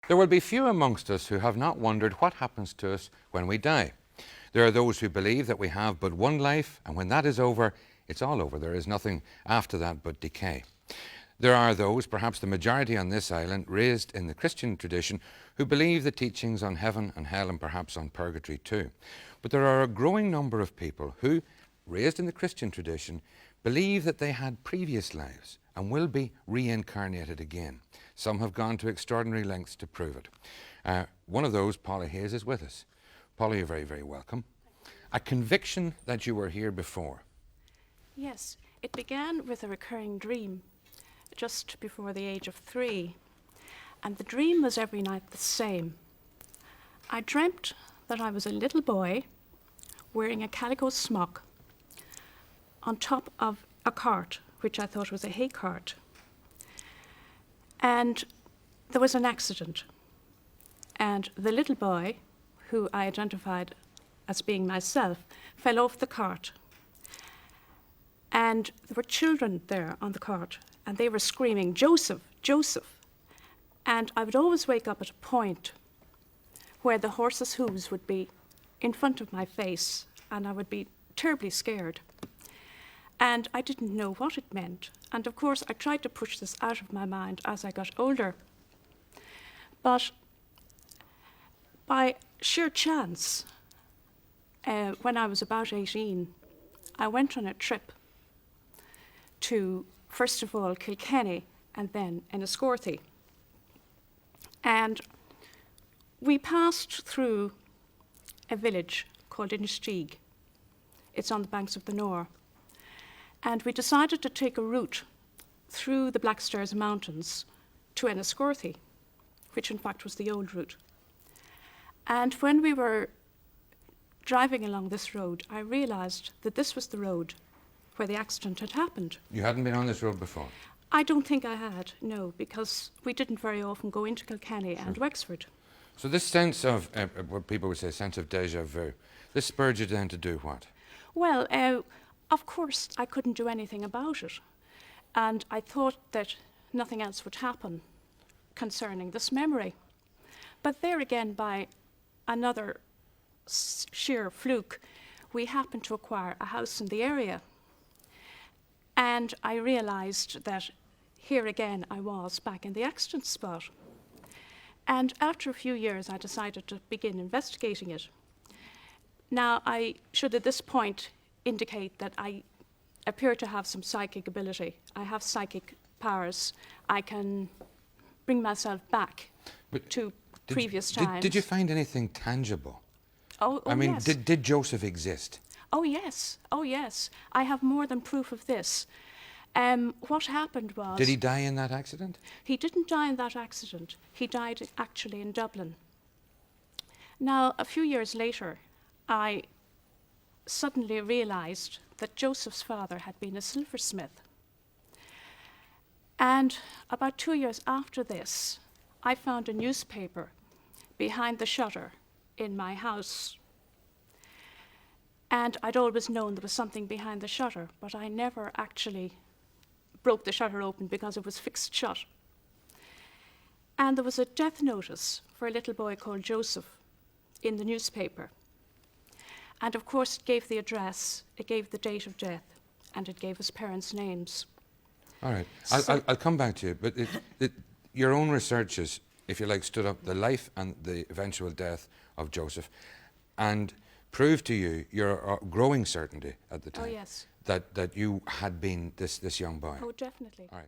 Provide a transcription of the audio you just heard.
There will be few amongst us who have not wondered what happens to us when we die. There are those who believe that we have but one life, and when that is over, it's all over. There is nothing after that but decay. There are those, perhaps the majority on this island, raised in the Christian tradition, who believe the teachings on heaven and hell and perhaps on purgatory too. But there are a growing number of people who, raised in the Christian tradition, believe that they had previous lives and will be reincarnated again. Some have gone to extraordinary lengths to prove it. One of those, Paula Hayes, is with us. Paula, you're very, very welcome. A conviction that you were here before. Yes, it began with a recurring dream just before the age of 3. And the dream was every night the same. I dreamt that I was a little boy wearing a calico smock on top of a cart, which I thought was a hay cart. And there was an accident. And the little boy, who I identified as being myself, fell off the cart. And there were children there on the cart, and they were screaming, "Joseph, Joseph." And I would always wake up at a point where the horse's hooves would be in front of my face, and I would be terribly scared. And I didn't know what it meant. And of course, I tried to push this out of my mind as I got older. But by sheer chance, when I was about 18, I went on a trip to, first of all, Kilkenny and then Enniscorthy. And we passed through a village called Inistioge. It's on the banks of the Noir. And we decided to take a route through the Blackstairs mountains to Enniscorthy, which in fact was the old route. And when we were driving along this road, I realized that this was the road where the accident had happened. You hadn't been on this road before? I don't think I had, no, because we didn't very often go into Kilkenny and Wexford. So this sense of, what people would say, sense of déjà vu, this spurred you then to do what? Well, of course, I couldn't do anything about it. And I thought that nothing else would happen concerning this memory. But there again, by another sheer fluke, we happened to acquire a house in the area. And I realized that here again I was back in the accident spot. And after a few years, I decided to begin investigating it. Now, I should at this point indicate that I appear to have some psychic ability. I have psychic powers. I can bring myself back to previous times. Did you find anything tangible? I mean, yes. Did Joseph exist? Oh, yes. Oh, yes. I have more than proof of this. What happened was... Did he die in that accident? He didn't die in that accident. He died actually in Dublin. Now, a few years later, I suddenly realized that Joseph's father had been a silversmith. And about 2 years after this, I found a newspaper behind the shutter in my house. And I'd always known there was something behind the shutter, but I never actually broke the shutter open because it was fixed shut. And there was a death notice for a little boy called Joseph in the newspaper. And of course, it gave the address, it gave the date of death, and it gave his parents' names. All right, I'll come back to you, but your own researches, if you like, stood up the life and the eventual death of Joseph and proved to you your growing certainty at the time oh, yes. that you had been this young boy. Oh, definitely. All right.